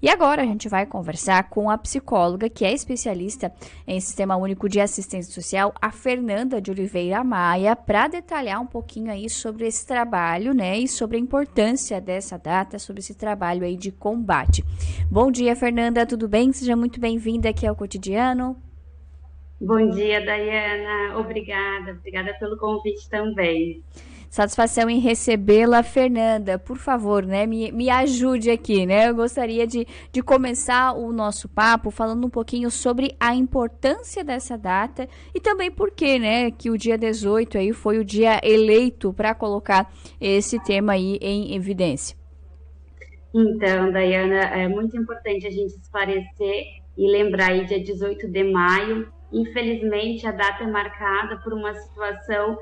E agora a gente vai conversar com a psicóloga, que é especialista em Sistema Único de Assistência Social, a Fernanda de Oliveira Maia, para detalhar um pouquinho aí sobre esse trabalho, né, e sobre a importância dessa data, sobre esse trabalho aí de combate. Bom dia, Fernanda, tudo bem? Seja muito bem-vinda aqui ao Cotidiano. Bom dia, Dayana. Obrigada pelo convite também. Satisfação em recebê-la, Fernanda. Por favor, né, me ajude aqui, né? Eu gostaria de começar o nosso papo falando um pouquinho sobre a importância dessa data e também por que, né, que o dia 18 aí foi o dia eleito para colocar esse tema aí em evidência. Então, Dayana, é muito importante a gente esclarecer e lembrar aí dia 18 de maio. Infelizmente, a data é marcada por uma situação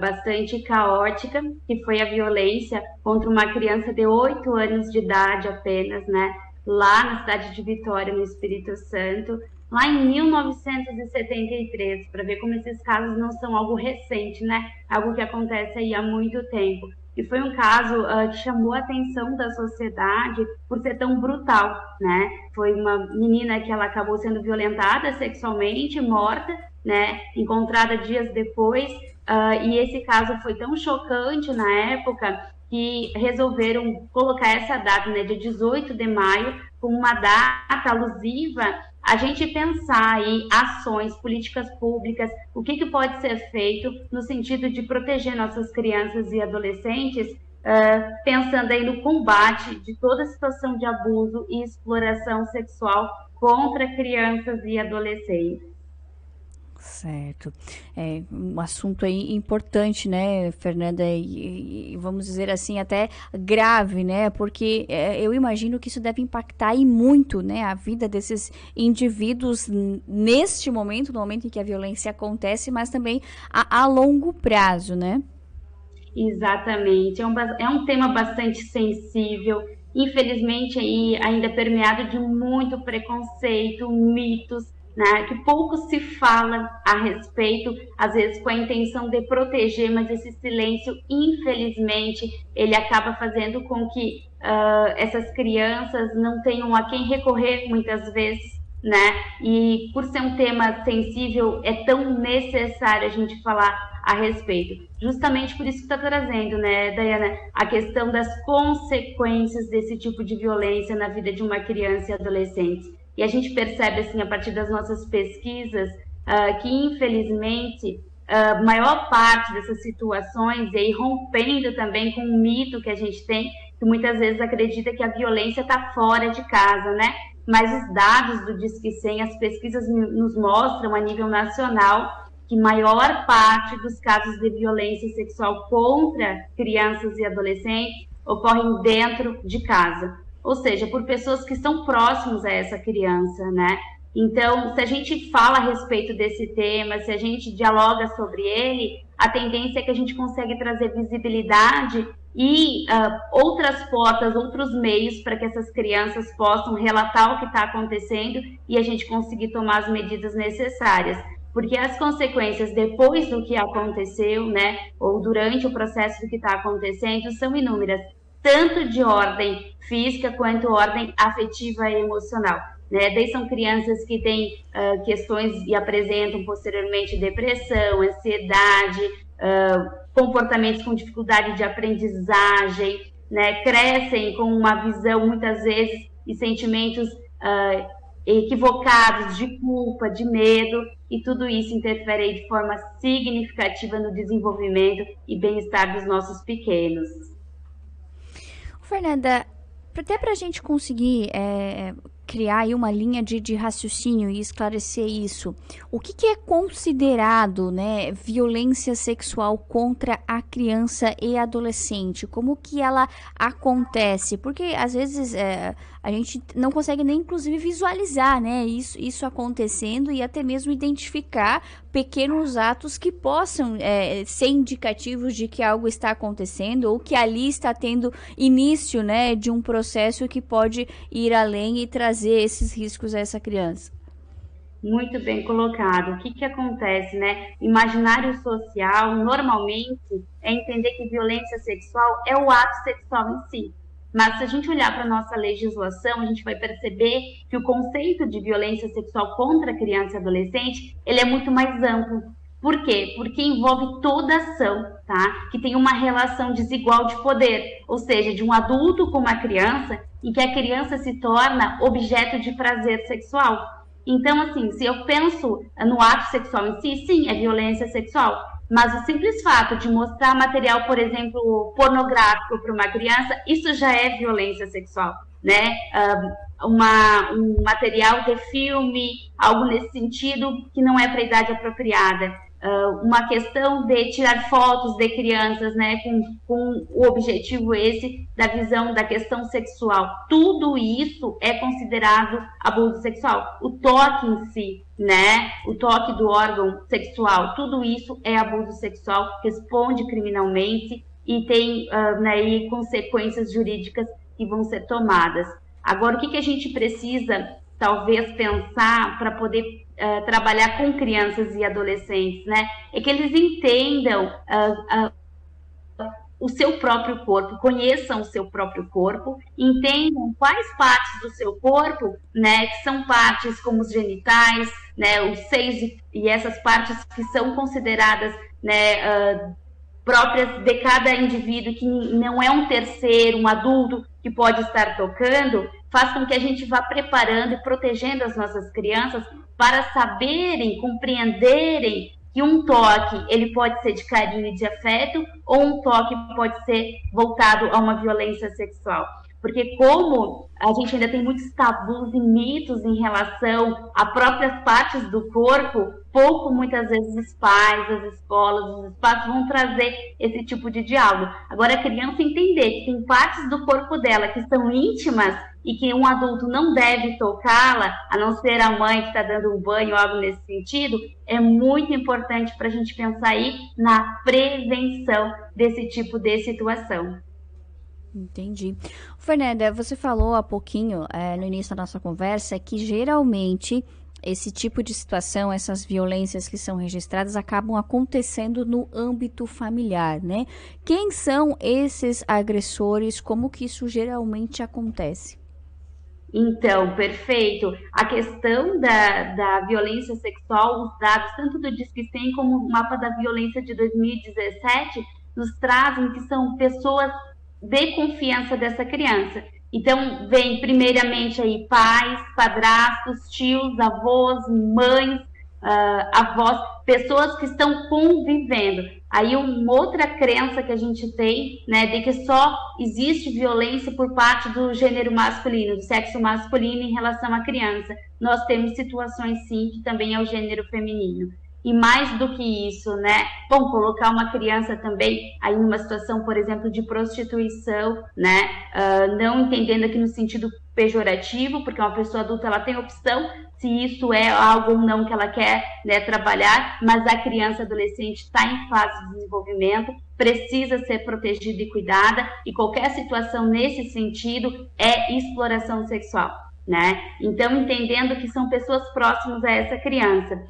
bastante caótica, que foi a violência contra uma criança de 8 anos de idade apenas, né? Lá na cidade de Vitória, no Espírito Santo, lá em 1973, para ver como esses casos não são algo recente, né? Algo que acontece aí há muito tempo. E foi um caso que chamou a atenção da sociedade por ser tão brutal, né? Foi uma menina que ela acabou sendo violentada sexualmente, morta, né? Encontrada dias depois, e esse caso foi tão chocante na época que resolveram colocar essa data, né, dia 18 de maio, como uma data alusiva a gente pensar aí ações, políticas públicas, o que pode ser feito no sentido de proteger nossas crianças e adolescentes, pensando aí no combate de toda situação de abuso e exploração sexual contra crianças e adolescentes. Certo. É um assunto aí importante, né, Fernanda, e vamos dizer assim, até grave, né, porque eu imagino que isso deve impactar e muito, né, a vida desses indivíduos neste momento, no momento em que a violência acontece, mas também a longo prazo, né? Exatamente, é um tema bastante sensível, infelizmente aí ainda permeado de muito preconceito, mitos, né, que pouco se fala a respeito, às vezes com a intenção de proteger, mas esse silêncio, infelizmente, ele acaba fazendo com que essas crianças não tenham a quem recorrer muitas vezes, né? E por ser um tema sensível, é tão necessário a gente falar a respeito. Justamente por isso que está trazendo, né, Dayana, a questão das consequências desse tipo de violência na vida de uma criança e adolescente. E a gente percebe, assim, a partir das nossas pesquisas, que infelizmente a maior parte dessas situações, e aí rompendo também com um mito que a gente tem, que muitas vezes acredita que a violência está fora de casa, né? Mas os dados do Disque 100, as pesquisas nos mostram a nível nacional que maior parte dos casos de violência sexual contra crianças e adolescentes ocorrem dentro de casa, ou seja, por pessoas que estão próximos a essa criança, né? Então, se a gente fala a respeito desse tema, se a gente dialoga sobre ele, a tendência é que a gente consegue trazer visibilidade e outras portas, outros meios para que essas crianças possam relatar o que está acontecendo e a gente conseguir tomar as medidas necessárias. Porque as consequências depois do que aconteceu, né, ou durante o processo do que está acontecendo, são inúmeras, tanto de ordem física quanto ordem afetiva e emocional. Né? Daí são crianças que têm questões e apresentam posteriormente depressão, ansiedade, comportamentos com dificuldade de aprendizagem, né? Crescem com uma visão, muitas vezes, e sentimentos equivocados de culpa, de medo, e tudo isso interfere de forma significativa no desenvolvimento e bem-estar dos nossos pequenos. Fernanda, até para a gente conseguir criar aí uma linha de raciocínio e esclarecer isso, o que é considerado, né, violência sexual contra a criança e adolescente? Como que ela acontece? Porque às vezes a gente não consegue nem inclusive visualizar, né, isso acontecendo e até mesmo identificar pequenos atos que possam ser indicativos de que algo está acontecendo ou que ali está tendo início, né, de um processo que pode ir além e trazer esses riscos a essa criança. Muito bem colocado. O que acontece, né? Imaginário social, normalmente, é entender que violência sexual é o ato sexual em si. Mas se a gente olhar para a nossa legislação, a gente vai perceber que o conceito de violência sexual contra a criança e adolescente, ele é muito mais amplo. Por quê? Porque envolve toda ação, tá? Que tem uma relação desigual de poder, ou seja, de um adulto com uma criança, em que a criança se torna objeto de prazer sexual. Então, assim, se eu penso no ato sexual em si, sim, é violência sexual. Mas o simples fato de mostrar material, por exemplo, pornográfico para uma criança, isso já é violência sexual, né? Um material de filme, algo nesse sentido, que não é para a idade apropriada. Uma questão de tirar fotos de crianças, né, com o objetivo esse da visão da questão sexual. Tudo isso é considerado abuso sexual. O toque em si, né, o toque do órgão sexual, tudo isso é abuso sexual, responde criminalmente e tem né, consequências jurídicas que vão ser tomadas. Agora, o que a gente precisa, talvez, pensar para poder trabalhar com crianças e adolescentes, né? É que eles entendam o seu próprio corpo, conheçam o seu próprio corpo, entendam quais partes do seu corpo, né, que são partes como os genitais, né, os seios e essas partes que são consideradas, né, próprias de cada indivíduo, que não é um terceiro, um adulto que pode estar tocando, faz com que a gente vá preparando e protegendo as nossas crianças para saberem, compreenderem que um toque ele pode ser de carinho e de afeto, ou um toque pode ser voltado a uma violência sexual. Porque como a gente ainda tem muitos tabus e mitos em relação a próprias partes do corpo, pouco muitas vezes os pais, as escolas, os espaços vão trazer esse tipo de diálogo. Agora, a criança entender que tem partes do corpo dela que são íntimas e que um adulto não deve tocá-la, a não ser a mãe que está dando um banho ou algo nesse sentido, é muito importante para a gente pensar aí na prevenção desse tipo de situação. Entendi. Fernanda, você falou há pouquinho, no início da nossa conversa, que geralmente esse tipo de situação, essas violências que são registradas, acabam acontecendo no âmbito familiar, né? Quem são esses agressores? Como que isso geralmente acontece? Então, perfeito. A questão da violência sexual, os dados tanto do Disque 100 como o mapa da violência de 2017 nos trazem que são pessoas de confiança dessa criança. Então, vem primeiramente aí pais, padrastos, tios, avós, mães, avós, pessoas que estão convivendo. Aí uma outra crença que a gente tem, né, de que só existe violência por parte do gênero masculino, do sexo masculino em relação à criança. Nós temos situações sim que também é o gênero feminino. E mais do que isso, né? Bom, colocar uma criança também aí numa situação, por exemplo, de prostituição, né? Não entendendo aqui no sentido pejorativo, porque uma pessoa adulta ela tem opção se isso é algo ou não que ela quer, né, trabalhar, mas a criança adolescente está em fase de desenvolvimento, precisa ser protegida e cuidada, e qualquer situação nesse sentido é exploração sexual, né? Então, entendendo que são pessoas próximas a essa criança.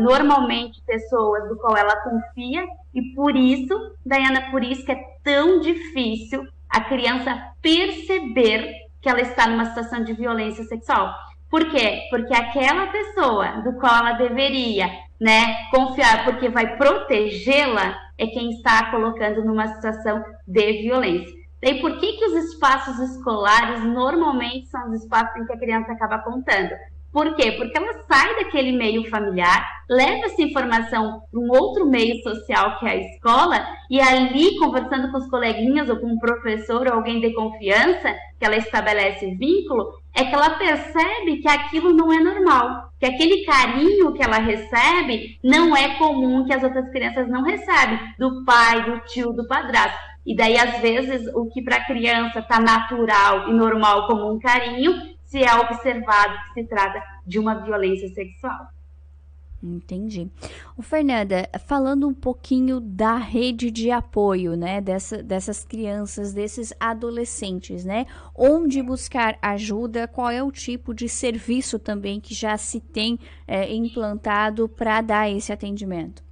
Normalmente pessoas do qual ela confia, e por isso, Dayana, por isso que é tão difícil a criança perceber que ela está numa situação de violência sexual. Por quê? Porque aquela pessoa do qual ela deveria, né, confiar, porque vai protegê-la, é quem está colocando numa situação de violência. Daí, por que os espaços escolares normalmente são os espaços em que a criança acaba contando? Por quê? Porque ela sai daquele meio familiar, leva essa informação para um outro meio social que é a escola, e ali, conversando com os coleguinhas ou com um professor ou alguém de confiança, que ela estabelece vínculo, é que ela percebe que aquilo não é normal, que aquele carinho que ela recebe não é comum, que as outras crianças não recebem, do pai, do tio, do padrasto. E daí, às vezes, o que para a criança está natural e normal como um carinho, se é observado que se trata de uma violência sexual. Entendi. Fernanda, falando um pouquinho da rede de apoio, né, dessas crianças, desses adolescentes, né, onde buscar ajuda, qual é o tipo de serviço também que já se tem implantado para dar esse atendimento?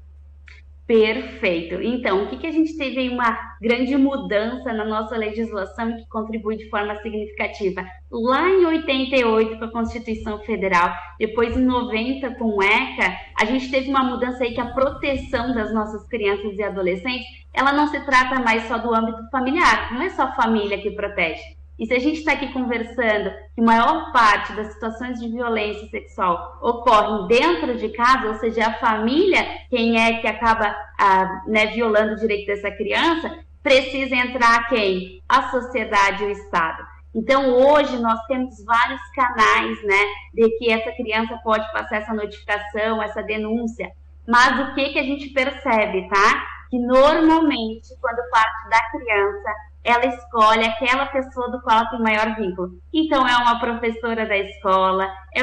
Perfeito. Então, o que a gente teve aí uma grande mudança na nossa legislação e que contribui de forma significativa? Lá em 88, com a Constituição Federal, depois em 90, com o ECA, a gente teve uma mudança aí que a proteção das nossas crianças e adolescentes, ela não se trata mais só do âmbito familiar, não é só a família que protege. E se a gente está aqui conversando que a maior parte das situações de violência sexual ocorrem dentro de casa, ou seja, a família, quem é que acaba violando o direito dessa criança, precisa entrar quem? A sociedade e o Estado. Então, hoje, nós temos vários canais, né, de que essa criança pode passar essa notificação, essa denúncia. Mas o que a gente percebe, tá? Que normalmente, quando parte da criança, ela escolhe aquela pessoa do qual ela tem maior vínculo. Então, é uma professora da escola, é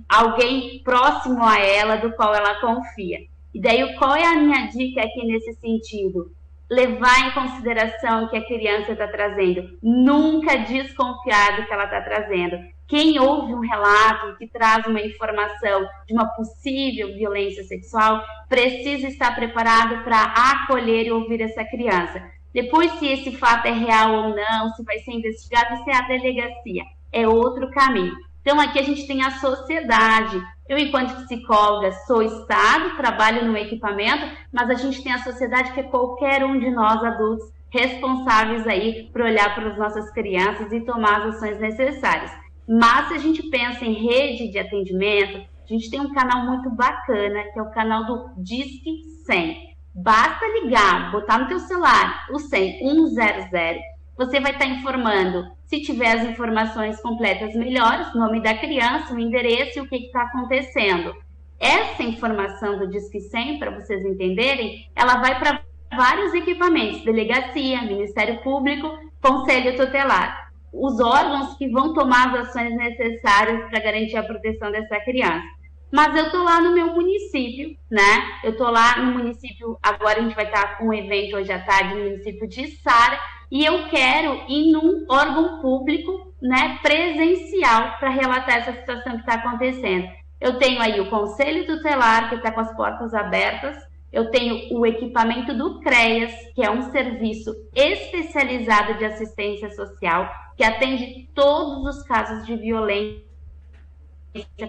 alguém próximo a ela, do qual ela confia. E daí, qual é a minha dica aqui nesse sentido? Levar em consideração o que a criança está trazendo. Nunca desconfiar do que ela está trazendo. Quem ouve um relato que traz uma informação de uma possível violência sexual, precisa estar preparado para acolher e ouvir essa criança. Depois, se esse fato é real ou não, se vai ser investigado, isso é a delegacia. É outro caminho. Então, aqui a gente tem a sociedade. Eu, enquanto psicóloga, sou Estado, trabalho no equipamento, mas a gente tem a sociedade, que é qualquer um de nós adultos responsáveis aí por olhar para as nossas crianças e tomar as ações necessárias. Mas, se a gente pensa em rede de atendimento, a gente tem um canal muito bacana, que é o canal do Disque 100. Basta ligar, botar no teu celular o 100 100, você vai estar informando, se tiver as informações completas melhores, o nome da criança, o endereço e o que está acontecendo. Essa informação do Disque 100, para vocês entenderem, ela vai para vários equipamentos, delegacia, Ministério Público, Conselho Tutelar, os órgãos que vão tomar as ações necessárias para garantir a proteção dessa criança. Mas eu estou lá no meu município, né? Eu estou lá no município, agora a gente vai estar com um evento hoje à tarde no município de Sara, e eu quero ir num órgão público, né, presencial, para relatar essa situação que está acontecendo. Eu tenho aí o Conselho Tutelar, que está com as portas abertas, eu tenho o equipamento do CREAS, que é um serviço especializado de assistência social, que atende todos os casos de violência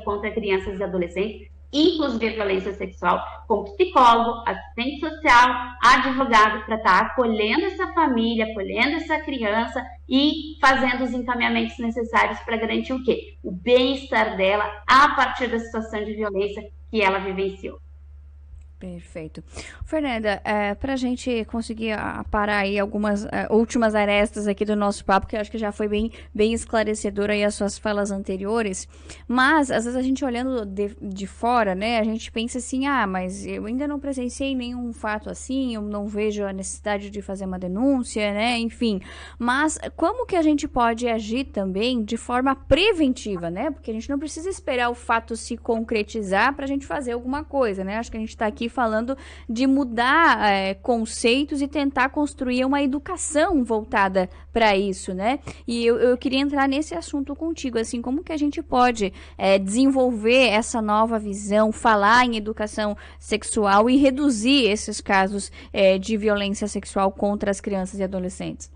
contra crianças e adolescentes, inclusive violência sexual, com psicólogo, assistente social, advogado, para estar acolhendo essa família, acolhendo essa criança e fazendo os encaminhamentos necessários para garantir o quê? O bem-estar dela a partir da situação de violência que ela vivenciou. Perfeito. Fernanda, para a gente conseguir aparar aí algumas últimas arestas aqui do nosso papo, que eu acho que já foi bem esclarecedora aí as suas falas anteriores, mas às vezes a gente olhando de fora, né, a gente pensa assim, mas eu ainda não presenciei nenhum fato assim, eu não vejo a necessidade de fazer uma denúncia, né, enfim, mas como que a gente pode agir também de forma preventiva, né, porque a gente não precisa esperar o fato se concretizar para a gente fazer alguma coisa, né, acho que a gente está aqui falando de mudar conceitos e tentar construir uma educação voltada para isso, né? E eu queria entrar nesse assunto contigo, assim, como que a gente pode desenvolver essa nova visão, falar em educação sexual e reduzir esses casos de violência sexual contra as crianças e adolescentes?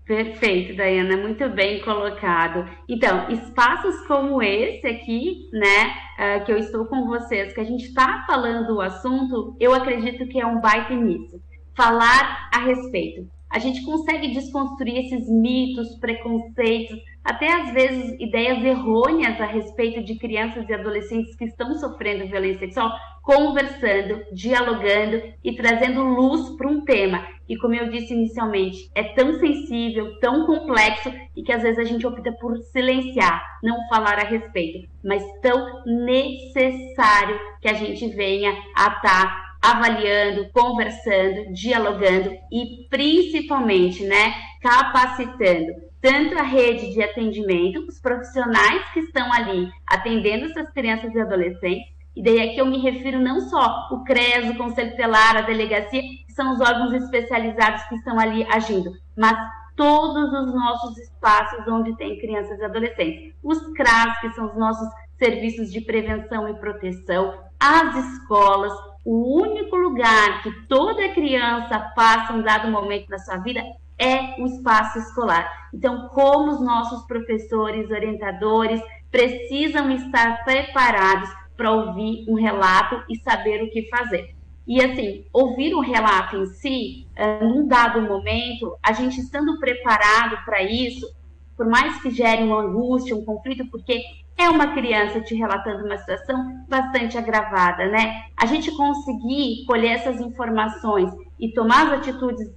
Perfeito, Daiana, muito bem colocado. Então, espaços como esse aqui, né, que eu estou com vocês, que a gente está falando o assunto, eu acredito que é um baita início. Falar a respeito. A gente consegue desconstruir esses mitos, preconceitos, até às vezes ideias errôneas a respeito de crianças e adolescentes que estão sofrendo violência sexual, conversando, dialogando e trazendo luz para um tema. E como eu disse inicialmente, é tão sensível, tão complexo e que às vezes a gente opta por silenciar, não falar a respeito, mas tão necessário que a gente venha a estar avaliando, conversando, dialogando e principalmente, né, capacitando tanto a rede de atendimento, os profissionais que estão ali atendendo essas crianças e adolescentes, e daí aqui eu me refiro não só o CREAS, o Conselho Tutelar, a delegacia, que são os órgãos especializados que estão ali agindo, mas todos os nossos espaços onde tem crianças e adolescentes. Os CRAS, que são os nossos serviços de prevenção e proteção, as escolas, O único lugar que toda criança passa um dado momento na sua vida é o espaço escolar. Então, como os nossos professores, orientadores precisam estar preparados para ouvir um relato e saber o que fazer. E assim, ouvir um relato em si, num dado momento, a gente estando preparado para isso, por mais que gere uma angústia, um conflito, porque é uma criança te relatando uma situação bastante agravada, né? A gente conseguir colher essas informações e tomar as atitudes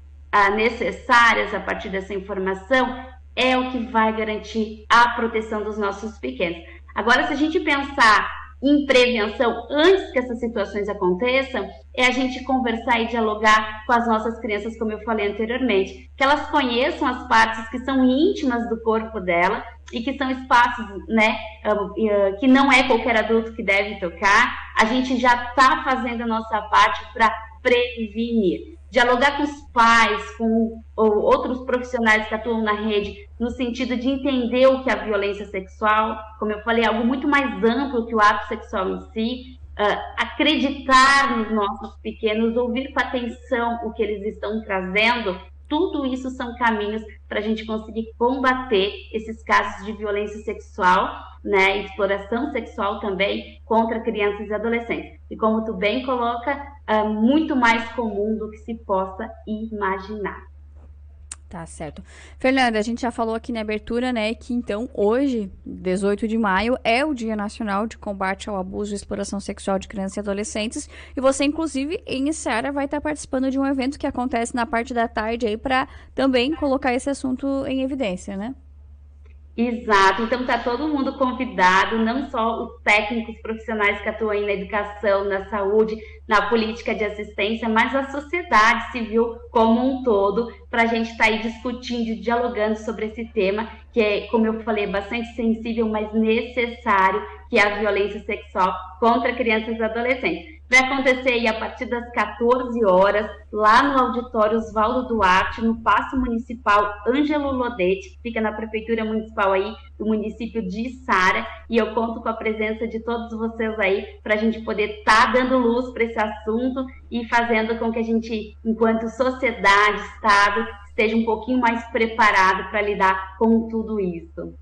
necessárias a partir dessa informação é o que vai garantir a proteção dos nossos pequenos. Agora, se a gente pensar em prevenção antes que essas situações aconteçam, é a gente conversar e dialogar com as nossas crianças, como eu falei anteriormente, que elas conheçam as partes que são íntimas do corpo dela e que são espaços, né, que não é qualquer adulto que deve tocar. A gente já está fazendo a nossa parte para prevenir. Dialogar com os pais, com outros profissionais que atuam na rede, no sentido de entender o que é a violência sexual, como eu falei, algo muito mais amplo que o ato sexual em si, acreditar nos nossos pequenos, ouvir com atenção o que eles estão trazendo. Tudo isso são caminhos para a gente conseguir combater esses casos de violência sexual, né, exploração sexual também contra crianças e adolescentes. E como tu bem coloca, muito mais comum do que se possa imaginar. Tá certo. Fernanda, a gente já falou aqui na abertura, né, que então hoje, 18 de maio, é o Dia Nacional de Combate ao Abuso e Exploração Sexual de Crianças e Adolescentes, e você, inclusive, em Seara, vai estar participando de um evento que acontece na parte da tarde aí para também colocar esse assunto em evidência, né? Exato, então está todo mundo convidado, não só os técnicos profissionais que atuam aí na educação, na saúde, na política de assistência, mas a sociedade civil como um todo, para a gente estar aí discutindo e dialogando sobre esse tema, que é, como eu falei, bastante sensível, mas necessário, que é a violência sexual contra crianças e adolescentes. Vai acontecer aí a partir das 14 horas, lá no auditório Oswaldo Duarte, no Paço Municipal Ângelo Lodete, fica na Prefeitura Municipal aí do município de Içara, e eu conto com a presença de todos vocês aí para a gente poder estar dando luz para esse assunto e fazendo com que a gente, enquanto sociedade, Estado, esteja um pouquinho mais preparado para lidar com tudo isso.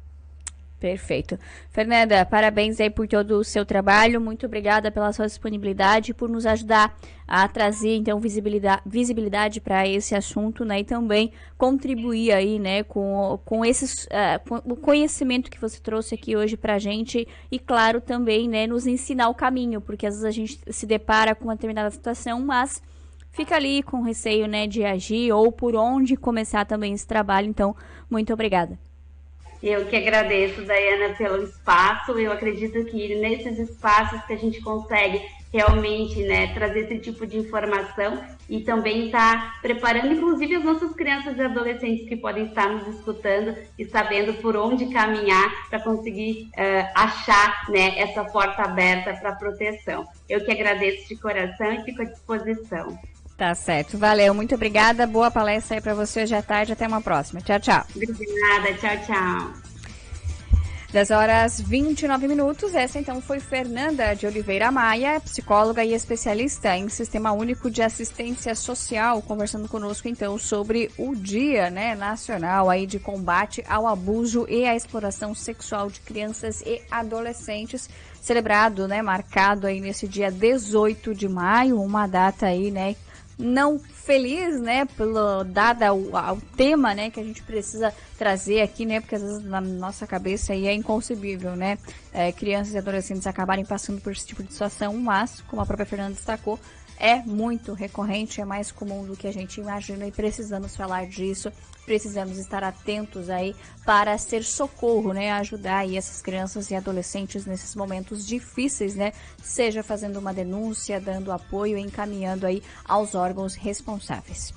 Perfeito. Fernanda, parabéns aí por todo o seu trabalho. Muito obrigada pela sua disponibilidade, por nos ajudar a trazer, então, visibilidade para esse assunto, né? E também contribuir aí, né, com o conhecimento que você trouxe aqui hoje para a gente. E, claro, também, né, nos ensinar o caminho, porque às vezes a gente se depara com uma determinada situação, mas fica ali com receio, né, de agir ou por onde começar também esse trabalho. Então, muito obrigada. Eu que agradeço, Daiana, pelo espaço. Eu acredito que nesses espaços que a gente consegue realmente, né, trazer esse tipo de informação e também estar preparando, inclusive, as nossas crianças e adolescentes que podem estar nos escutando e sabendo por onde caminhar para conseguir achar, né, essa porta aberta para proteção. Eu que agradeço de coração e fico à disposição. Tá certo. Valeu. Muito obrigada. Boa palestra aí para você hoje à tarde. Até uma próxima. Tchau, tchau. Obrigada. Tchau, tchau. 10h29. Essa então foi Fernanda de Oliveira Maia, psicóloga e especialista em Sistema Único de Assistência Social, conversando conosco então sobre o Dia, né, Nacional aí de Combate ao Abuso e à Exploração Sexual de Crianças e Adolescentes, celebrado, né, marcado aí nesse dia 18 de maio, uma data aí, né, não feliz, né, dada ao tema, né, que a gente precisa trazer aqui, né, porque às vezes na nossa cabeça aí é inconcebível, né, crianças e adolescentes acabarem passando por esse tipo de situação, mas, como a própria Fernanda destacou, é muito recorrente, é mais comum do que a gente imagina e precisamos falar disso, precisamos estar atentos aí para ser socorro, né, ajudar aí essas crianças e adolescentes nesses momentos difíceis, né, seja fazendo uma denúncia, dando apoio, encaminhando aí aos órgãos responsáveis.